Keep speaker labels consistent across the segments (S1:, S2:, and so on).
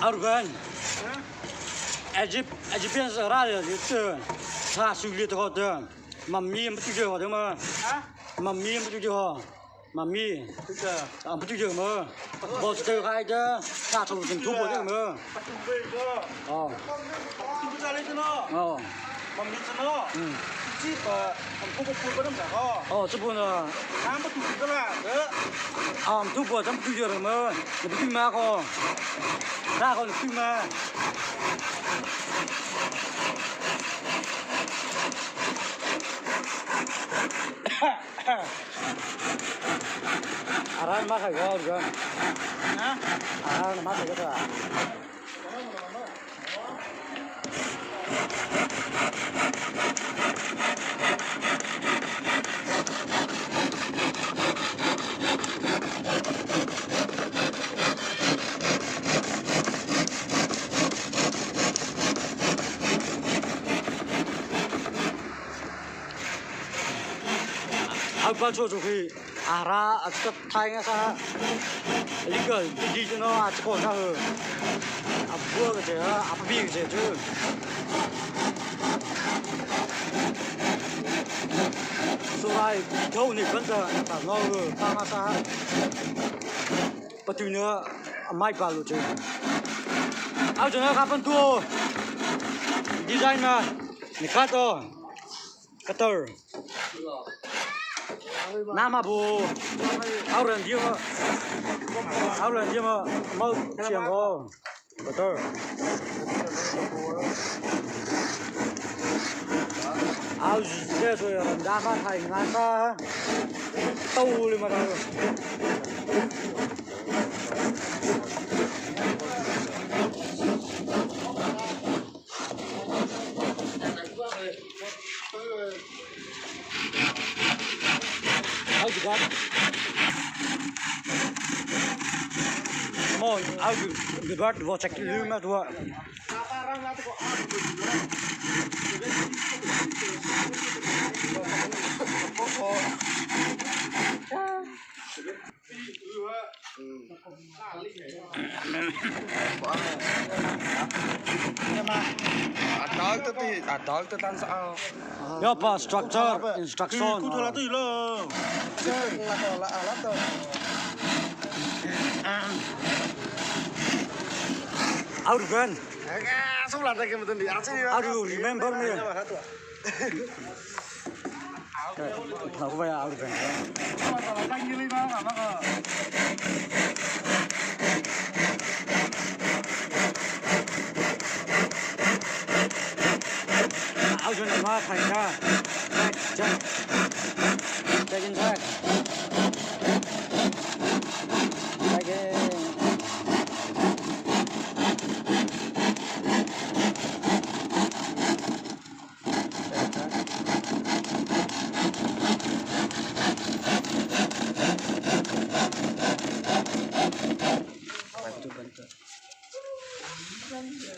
S1: Argan. Egyptian radio itu sa sulit kau tu. Mami betul je kau tu mah. Mami betul je kau. Mami. Betul je mah. Bos tu kau je sa tu tentu bos tu mah. Oh. Tu cari tu no. Mami tu no. Cipa, aku pun belum dah. Oh, tu pun lah. Kamu tu juga lah. Tu pun jam tu je mah. Lebih mah kau. Dah kau lebih mah. Aran mah kau juga. Aran mah kau juga. Apa tu juga? Ara, aku tanya saya, liga di sana aku kau tahu. Apa kerja? Apa kerja tu? Soalnya kau ni kan tak tahu apa saya. Betulnya mai balu tu. Aku jangan kapan tu? Desain mah, ni kata, kater. Nama bu, orang dia mah mau siang kau, betul. Aku je tu orang nama Thai ngasa, tahu lima tahun. Juga. Mon, aku debat buat cek lima dua.
S2: Adol tu tan soal.
S1: Ya apa structure, instruction.
S3: Ku thola tu lo.
S2: Alat tu.
S1: Argan.
S2: Semula tak kena betul dia.
S1: How do you remember me? Aku bayar Argan. Aku jangan mah kaya. Check in check. Bantu.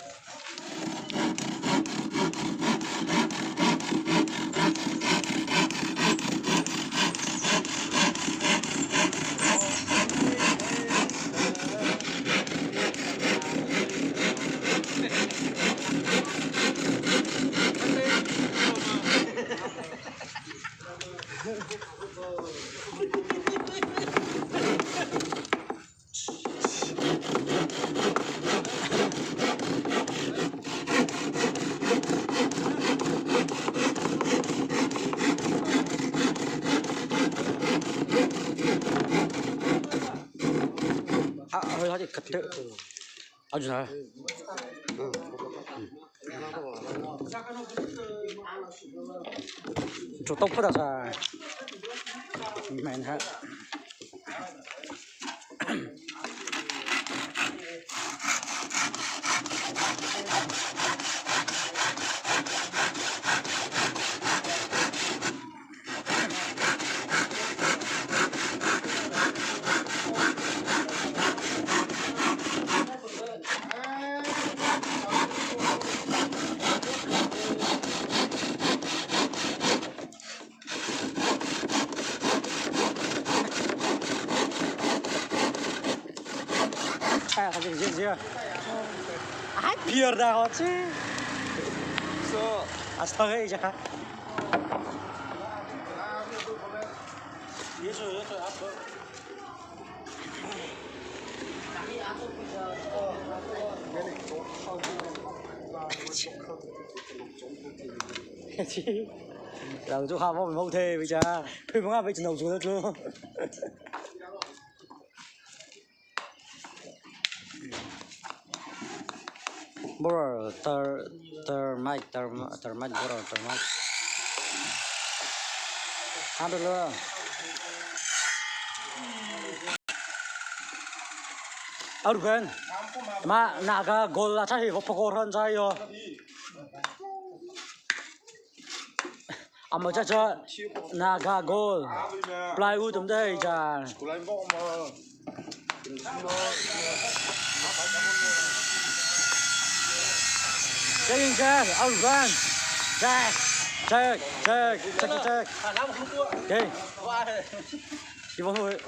S1: Hơi thì cật tự. Anh sao? Chỗ tóc rất là xa. Mẹn hả? sia ai pierda oggi
S2: so
S1: astaga ja Yeso apa Đầu chỗ học mình mâu thề với cha, tôi muốn ăn với đầu xuống chưa? Bro, termite, bro, termite. Ada luôn. Aduh kan, ma naga gol lah cah, kok pekoran saya. Amma cha naga gol play u tầm đây cha
S2: Kulay mo mà
S1: chơi chơi out run chơi chơi chơi chơi chơi đi đi vào thôi